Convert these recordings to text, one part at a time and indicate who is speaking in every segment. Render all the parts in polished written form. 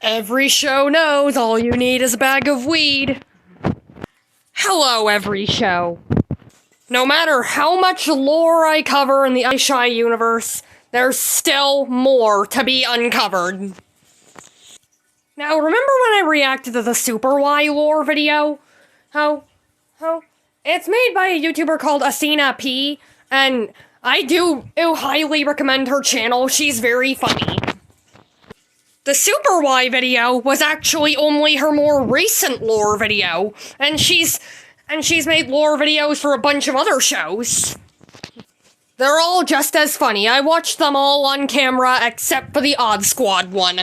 Speaker 1: Every show knows all you need is a bag of weed. Hello, every show. No matter how much lore I cover in the IShy universe, there's still more to be uncovered. Now, remember when I reacted to the Super Y lore video? How? It's made by a YouTuber called Asina P, and I do highly recommend her channel. She's very funny. The Super Y video was actually only her more recent lore video, and she's made lore videos for a bunch of other shows. They're all just as funny. I watched them all on camera except for the Odd Squad one.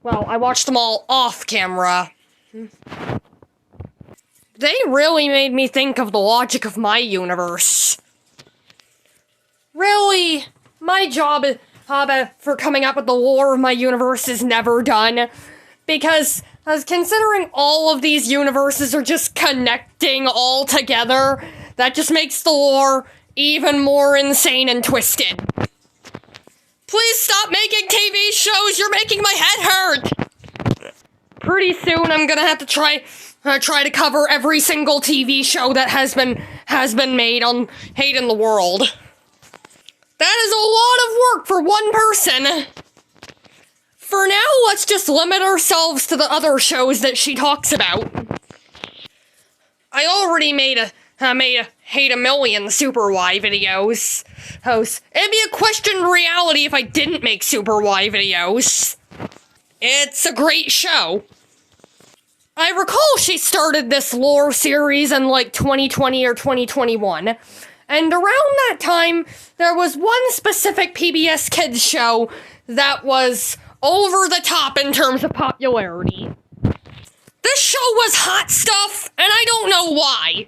Speaker 1: Well, I watched them all off camera. They really made me think of the logic of my universe. Really, my job for coming up with the lore of my universe is never done, because considering all of these universes are just connecting all together, that just makes the lore even more insane and twisted. Please stop making TV shows, you're making my head hurt! Pretty soon I'm gonna have to try to cover every single TV show that has been made on Hate in the World. That is a lot of work for one person. For now, let's just limit ourselves to the other shows that she talks about. I already made a Hate a Million Super Y videos. It'd be a questioned reality if I didn't make Super Y videos. It's a great show. I recall she started this lore series in like 2020 or 2021. And around that time, there was one specific PBS Kids show that was over the top in terms of popularity. This show was hot stuff, and I don't know why.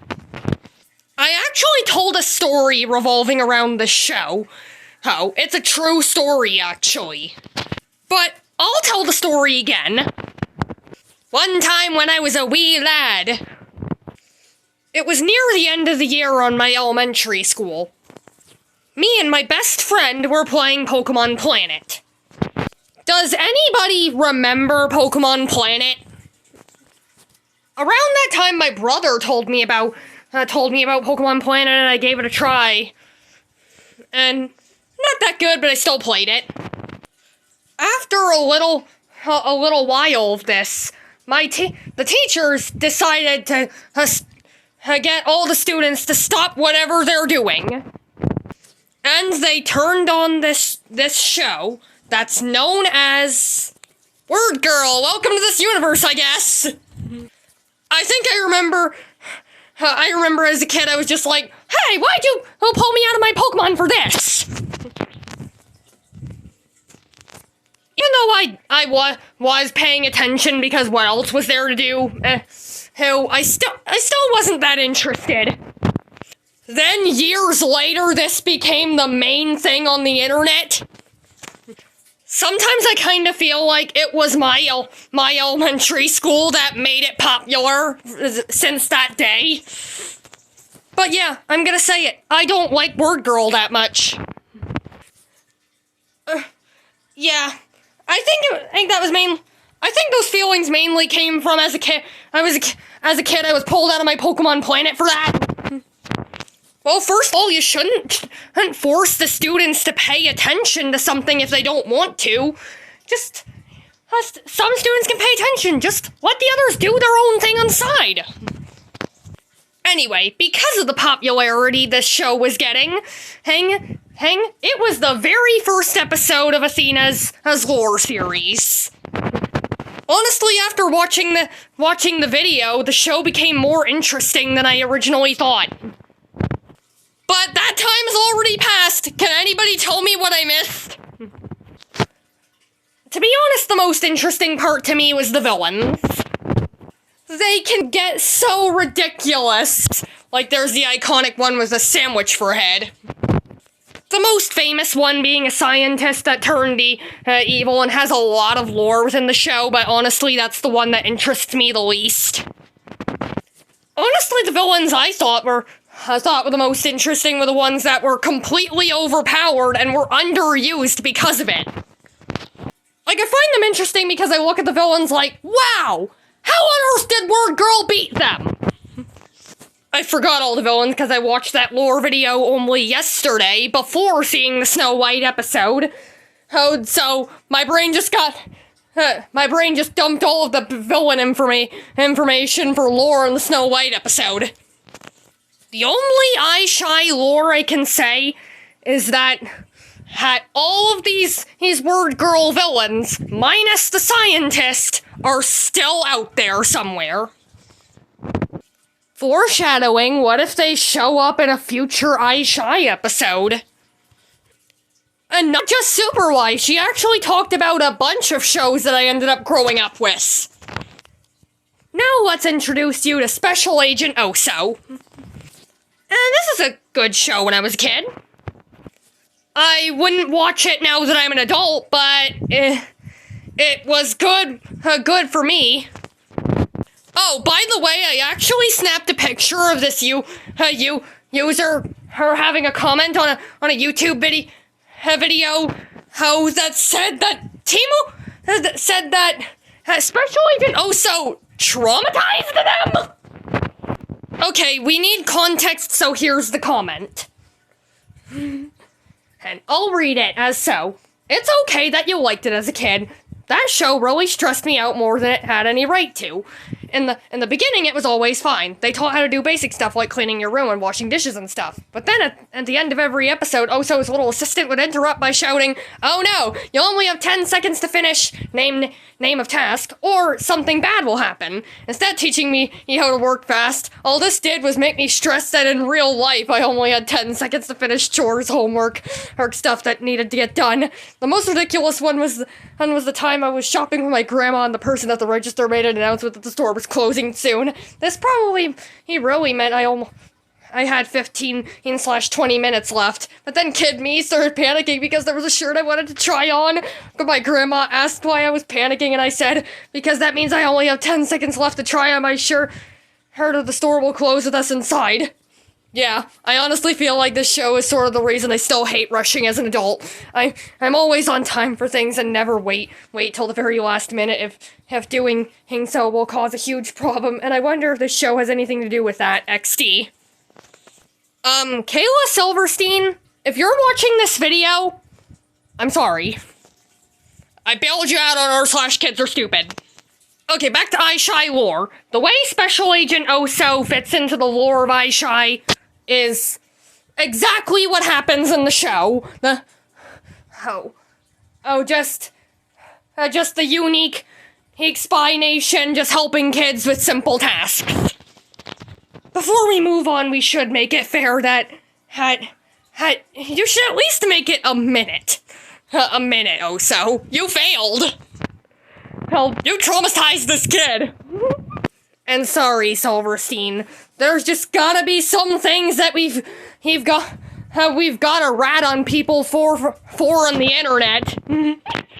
Speaker 1: I actually told a story revolving around the show. Oh, it's a true story, actually. But I'll tell the story again. One time when I was a wee lad, it was near the end of the year on my elementary school. Me and my best friend were playing Pokemon Planet. Does anybody remember Pokemon Planet? Around that time, my brother told me about Pokemon Planet, and I gave it a try. And not that good, but I still played it. After a little while of this, the teachers decided to get all the students to stop whatever they're doing. And they turned on this show that's known as Word Girl. Welcome to this universe, I guess. I think I remember as a kid I was just like, hey, why'd you pull me out of my Pokemon for this? Even though I was paying attention because what else was there to do? I still wasn't that interested. Then years later, this became the main thing on the internet. Sometimes I kind of feel like it was my elementary school that made it popular since that day. But yeah, I'm gonna say it. I don't like Word Girl that much. Yeah, I think those feelings mainly came from as a kid. I was pulled out of my Pokemon Planet for that. Well, first of all, you shouldn't force the students to pay attention to something if they don't want to. Just, some students can pay attention, just let the others do their own thing on the side. Anyway, because of the popularity this show was getting, it was the very first episode of Athena's lore series. Honestly, after watching the video, the show became more interesting than I originally thought. But that time is already passed. Can anybody tell me what I missed? To be honest, the most interesting part to me was the villains. They can get so ridiculous. Like there's the iconic one with a sandwich for a head. The most famous one being a scientist that turned evil and has a lot of lore within the show, but honestly, that's the one that interests me the least. Honestly, the villains I thought were the most interesting were the ones that were completely overpowered and were underused because of it. Like, I find them interesting because I look at the villains like, wow, how on earth did Word Girl beat them? I forgot all the villains because I watched that lore video only yesterday before seeing the Snow White episode. Oh, so my brain just dumped all of the villain information for lore in the Snow White episode. The only IShy lore I can say is that all of these Word Girl villains, minus the scientist, are still out there somewhere. Foreshadowing, what if they show up in a future IShy episode? And not just Super Why, she actually talked about a bunch of shows that I ended up growing up with. Now let's introduce you to Special Agent Oso. And this is a good show when I was a kid. I wouldn't watch it now that I'm an adult, but it was good for me. Oh, by the way, I actually snapped a picture of this user, her having a comment on a YouTube video that said that Timo said that Special Agent Oso traumatized them. Okay, we need context, so here's the comment. And I'll read it as so. It's okay that you liked it as a kid. That show really stressed me out more than it had any right to. In the beginning, it was always fine. They taught how to do basic stuff like cleaning your room and washing dishes and stuff. But then at the end of every episode, Oso's little assistant would interrupt by shouting, "Oh no, you only have 10 seconds to finish name of task, or something bad will happen." Instead of teaching me how to work fast, all this did was make me stressed that in real life I only had 10 seconds to finish chores, homework, or stuff that needed to get done. The most ridiculous one was the time I was shopping with my grandma and the person at the register made an announcement that the store was closing soon. He really meant I had 15/20 minutes left. But then kid me started panicking because there was a shirt I wanted to try on. But my grandma asked why I was panicking and I said, because that means I only have 10 seconds left to try on my shirt. Heard of the store will close with us inside. Yeah, I honestly feel like this show is sort of the reason I still hate rushing as an adult. I'm always on time for things and never wait till the very last minute if doing so will cause a huge problem, and I wonder if this show has anything to do with that, XD. Kayla Silverstein, if you're watching this video, I'm sorry. I bailed you out on r/kids are stupid. Okay, back to IShy lore. The way Special Agent Oso fits into the lore of IShy is exactly what happens in the show. Just the unique spy nation just helping kids with simple tasks. Before we move on, we should make it fair that you should at least make it a minute. A minute, Oso. You failed. Well, you traumatized this kid. And sorry, Silverstein. There's just gotta be some things that we've got to rat on people for on the internet.